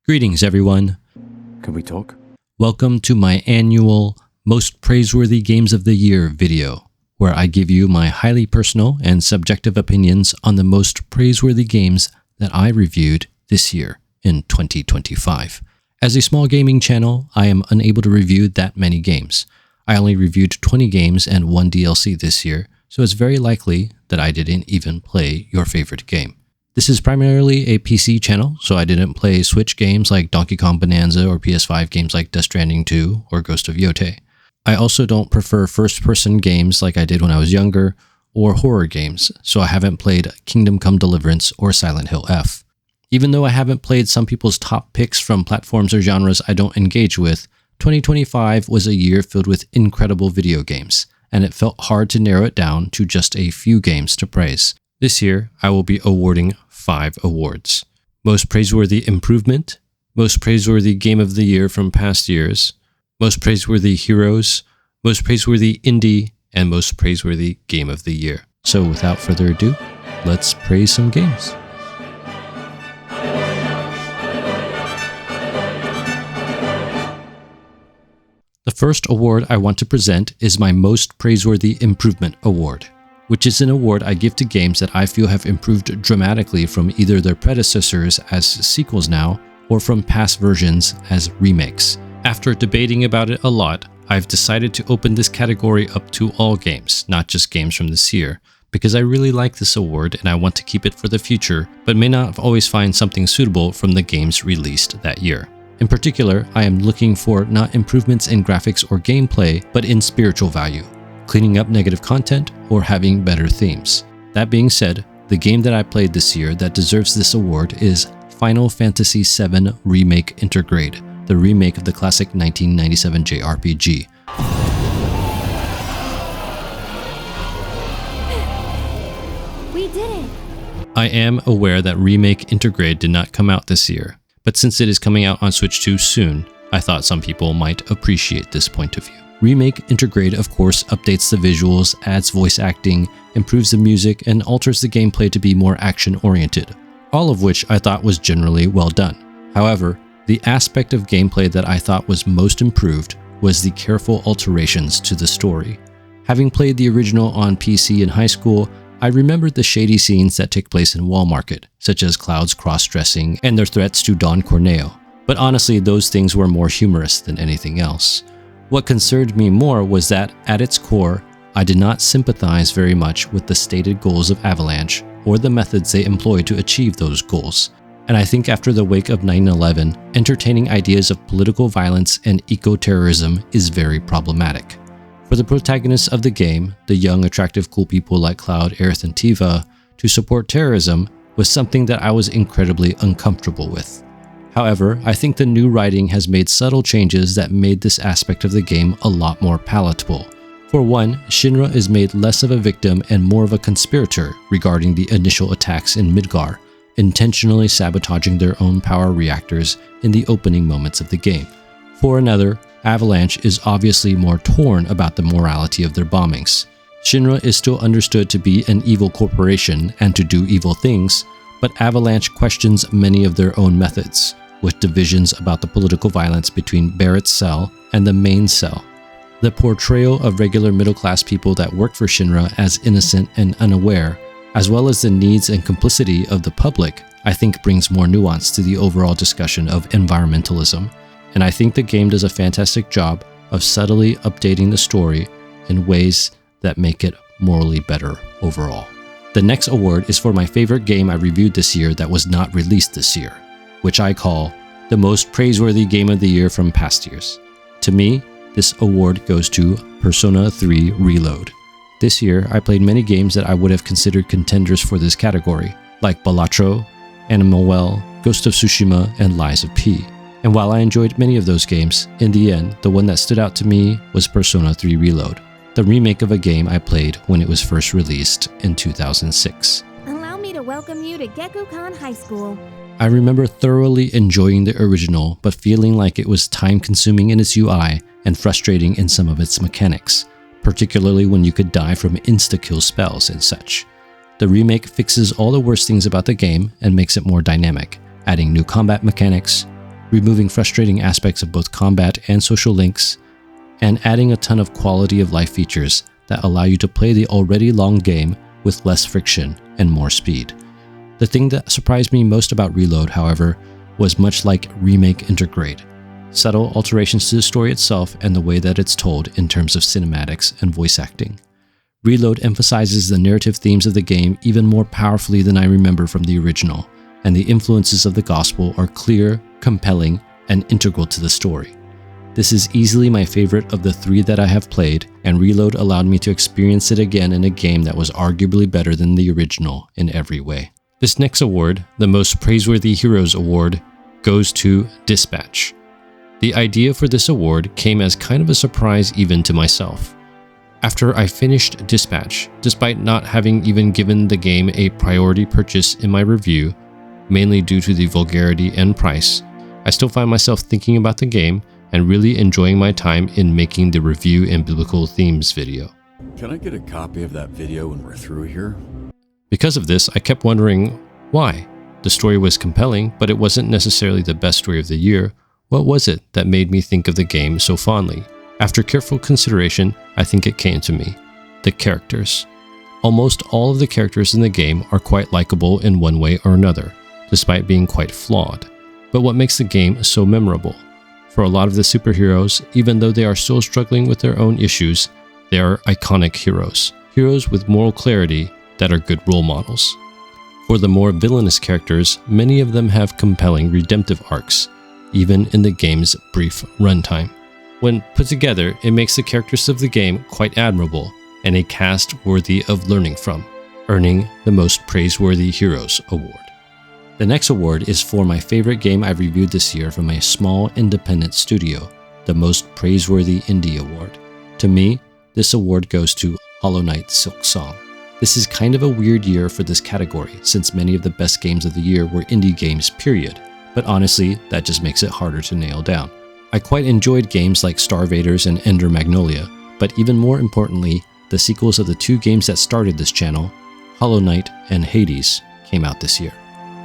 Greetings, everyone. Can we talk? Welcome to my annual Most Praiseworthy Games of the Year video, where I give you my highly personal and subjective opinions on the most praiseworthy games that I reviewed this year in 2025. As a small gaming channel, I am unable to review that many games. I only reviewed 20 games and 1 DLC this year, so it's very likely that I didn't even play your favorite game. This is primarily a PC channel, so I didn't play Switch games like Donkey Kong Bonanza or PS5 games like Death Stranding 2 or Ghost of Yotei. I also don't prefer first-person games like I did when I was younger, or horror games, so I haven't played Kingdom Come Deliverance or Silent Hill F. Even though I haven't played some people's top picks from platforms or genres I don't engage with, 2025 was a year filled with incredible video games, and it felt hard to narrow it down to just a few games to praise. This year, I will be awarding 5 awards: Most Praiseworthy Improvement, Most Praiseworthy Game of the Year from past years, Most Praiseworthy Heroes, Most Praiseworthy Indie, and Most Praiseworthy Game of the Year. So without further ado, let's praise some games. The first award I want to present is my Most Praiseworthy Improvement Award, which is an award I give to games that I feel have improved dramatically from either their predecessors as sequels now, or from past versions as remakes. After debating about it a lot, I've decided to open this category up to all games, not just games from this year, because I really like this award and I want to keep it for the future, but may not always find something suitable from the games released that year. In particular, I am looking for not improvements in graphics or gameplay, but in spiritual value, cleaning up negative content, or having better themes. That being said, the game that I played this year that deserves this award is Final Fantasy VII Remake Intergrade, the remake of the classic 1997 JRPG. We did it! I am aware that Remake Intergrade did not come out this year, but since it is coming out on Switch 2 soon, I thought some people might appreciate this point of view. Remake Intergrade, of course, updates the visuals, adds voice acting, improves the music, and alters the gameplay to be more action-oriented, all of which I thought was generally well done. However, the aspect of gameplay that I thought was most improved was the careful alterations to the story. Having played the original on PC in high school, I remembered the shady scenes that take place in Wall Market, such as Cloud's cross-dressing and their threats to Don Corneo. But honestly, those things were more humorous than anything else. What concerned me more was that, at its core, I did not sympathize very much with the stated goals of Avalanche or the methods they employ to achieve those goals. And I think after the wake of 9/11, entertaining ideas of political violence and eco-terrorism is very problematic. For the protagonists of the game, the young, attractive, cool people like Cloud, Aerith, and Tifa, to support terrorism was something that I was incredibly uncomfortable with. However, I think the new writing has made subtle changes that made this aspect of the game a lot more palatable. For one, Shinra is made less of a victim and more of a conspirator regarding the initial attacks in Midgar, intentionally sabotaging their own power reactors in the opening moments of the game. For another, Avalanche is obviously more torn about the morality of their bombings. Shinra is still understood to be an evil corporation and to do evil things, but Avalanche questions many of their own methods, with divisions about the political violence between Barrett's cell and the main cell. The portrayal of regular middle-class people that work for Shinra as innocent and unaware, as well as the needs and complicity of the public, I think brings more nuance to the overall discussion of environmentalism. And I think the game does a fantastic job of subtly updating the story in ways that make it morally better overall. The next award is for my favorite game I reviewed this year that was not released this year, which I call the Most Praiseworthy Game of the Year from past years. To me, this award goes to Persona 3 Reload. This year, I played many games that I would have considered contenders for this category, like Balatro, Animal Well, Ghost of Tsushima, and Lies of P. And while I enjoyed many of those games, in the end, the one that stood out to me was Persona 3 Reload, the remake of a game I played when it was first released in 2006. Allow me to welcome you to Gekukan High School. I remember thoroughly enjoying the original, but feeling like it was time-consuming in its UI and frustrating in some of its mechanics, particularly when you could die from insta-kill spells and such. The remake fixes all the worst things about the game and makes it more dynamic, adding new combat mechanics, removing frustrating aspects of both combat and social links, and adding a ton of quality of life features that allow you to play the already long game with less friction and more speed. The thing that surprised me most about Reload, however, was much like Remake Integrate, subtle alterations to the story itself and the way that it's told in terms of cinematics and voice acting. Reload emphasizes the narrative themes of the game even more powerfully than I remember from the original, and the influences of the gospel are clear, compelling, and integral to the story. This is easily my favorite of the 3 that I have played, and Reload allowed me to experience it again in a game that was arguably better than the original in every way. This next award, the Most Praiseworthy Heroes Award, goes to Dispatch. The idea for this award came as kind of a surprise even to myself. After I finished Dispatch, despite not having even given the game a priority purchase in my review, mainly due to the vulgarity and price, I still find myself thinking about the game and really enjoying my time in making the review and biblical themes video. Can I get a copy of that video when we're through here? Because of this, I kept wondering why. The story was compelling, but it wasn't necessarily the best story of the year. What was it that made me think of the game so fondly? After careful consideration, I think it came to me. The characters. Almost all of the characters in the game are quite likable in one way or another, despite being quite flawed. But what makes the game so memorable? For a lot of the superheroes, even though they are still struggling with their own issues, they are iconic heroes. Heroes with moral clarity that are good role models. For the more villainous characters, many of them have compelling redemptive arcs, even in the game's brief runtime. When put together, it makes the characters of the game quite admirable and a cast worthy of learning from, earning the Most Praiseworthy Heroes Award. The next award is for my favorite game I've reviewed this year from a small independent studio, the Most Praiseworthy Indie Award. To me, this award goes to Hollow Knight: Silksong. This is kind of a weird year for this category, since many of the best games of the year were indie games, period. But honestly, that just makes it harder to nail down. I quite enjoyed games like Starvaders and Ender Magnolia, but even more importantly, the sequels of the 2 games that started this channel, Hollow Knight and Hades, came out this year.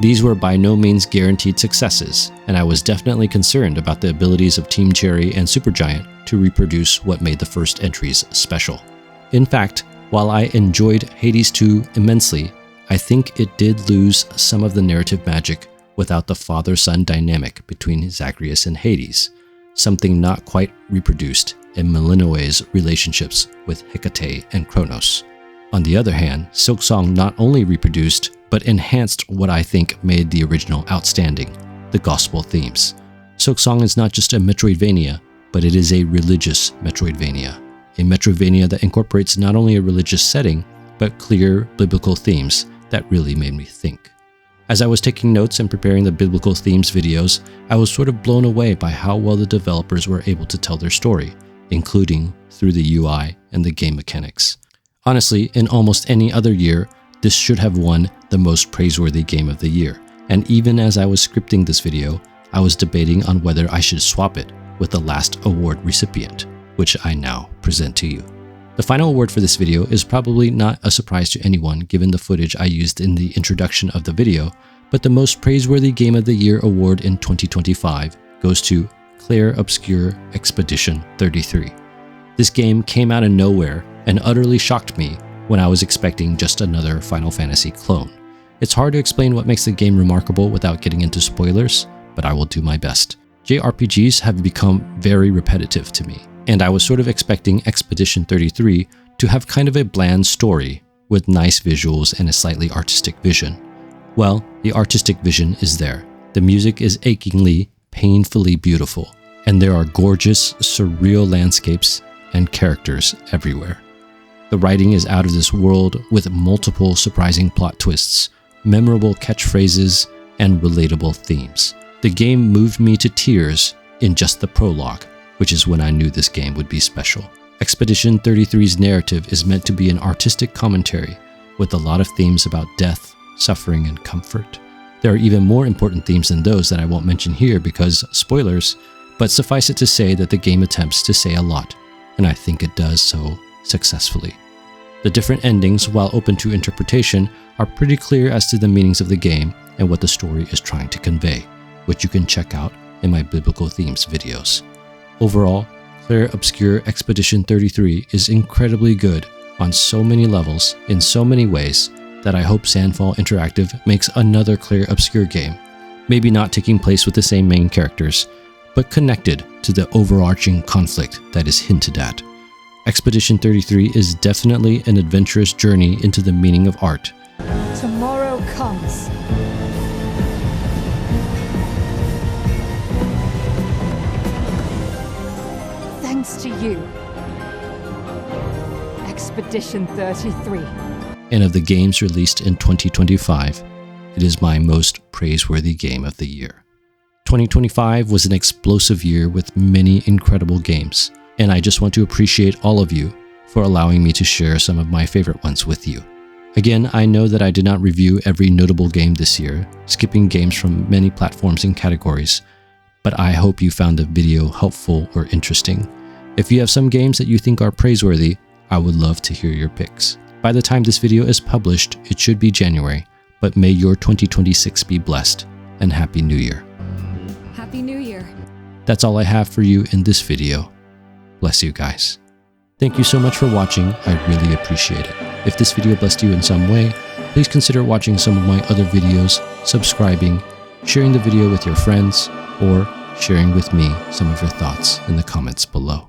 These were by no means guaranteed successes, and I was definitely concerned about the abilities of Team Cherry and Supergiant to reproduce what made the first entries special. In fact, while I enjoyed Hades 2 immensely, I think it did lose some of the narrative magic without the father-son dynamic between Zagreus and Hades, something not quite reproduced in Malinois's relationships with Hecate and Kronos. On the other hand, Silksong not only reproduced, but enhanced what I think made the original outstanding, the gospel themes. Silksong is not just a Metroidvania, but it is a religious Metroidvania. A Metroidvania that incorporates not only a religious setting, but clear biblical themes that really made me think. As I was taking notes and preparing the biblical themes videos, I was sort of blown away by how well the developers were able to tell their story, including through the UI and the game mechanics. Honestly, in almost any other year, this should have won the Most Praiseworthy Game of the Year, and even as I was scripting this video, I was debating on whether I should swap it with the last award recipient, which I now present to you. The final award for this video is probably not a surprise to anyone given the footage I used in the introduction of the video, but the Most Praiseworthy Game of the Year award in 2025 goes to Clair Obscur Expedition 33. This game came out of nowhere and utterly shocked me when I was expecting just another Final Fantasy clone. It's hard to explain what makes the game remarkable without getting into spoilers, but I will do my best. JRPGs have become very repetitive to me, and I was sort of expecting Expedition 33 to have kind of a bland story with nice visuals and a slightly artistic vision. Well, the artistic vision is there. The music is achingly, painfully beautiful, and there are gorgeous, surreal landscapes and characters everywhere. The writing is out of this world with multiple surprising plot twists, memorable catchphrases, and relatable themes. The game moved me to tears in just the prologue, which is when I knew this game would be special. Expedition 33's narrative is meant to be an artistic commentary with a lot of themes about death, suffering, and comfort. There are even more important themes than those that I won't mention here because spoilers, but suffice it to say that the game attempts to say a lot, and I think it does so successfully. The different endings, while open to interpretation, are pretty clear as to the meanings of the game and what the story is trying to convey, which you can check out in my biblical themes videos. Overall, Clair Obscur Expedition 33 is incredibly good on so many levels in so many ways that I hope Sandfall Interactive makes another Clair Obscur game, maybe not taking place with the same main characters, but connected to the overarching conflict that is hinted at. Expedition 33 is definitely an adventurous journey into the meaning of art. Tomorrow comes. Thanks to you. Expedition 33. And of the games released in 2025, it is my most praiseworthy game of the year. 2025 was an explosive year with many incredible games, and I just want to appreciate all of you for allowing me to share some of my favorite ones with you. Again, I know that I did not review every notable game this year, skipping games from many platforms and categories, but I hope you found the video helpful or interesting. If you have some games that you think are praiseworthy, I would love to hear your picks. By the time this video is published, it should be January, but may your 2026 be blessed, and Happy New Year. Happy New Year. That's all I have for you in this video. Bless you guys. Thank you so much for watching, I really appreciate it. If this video blessed you in some way, please consider watching some of my other videos, subscribing, sharing the video with your friends, or sharing with me some of your thoughts in the comments below.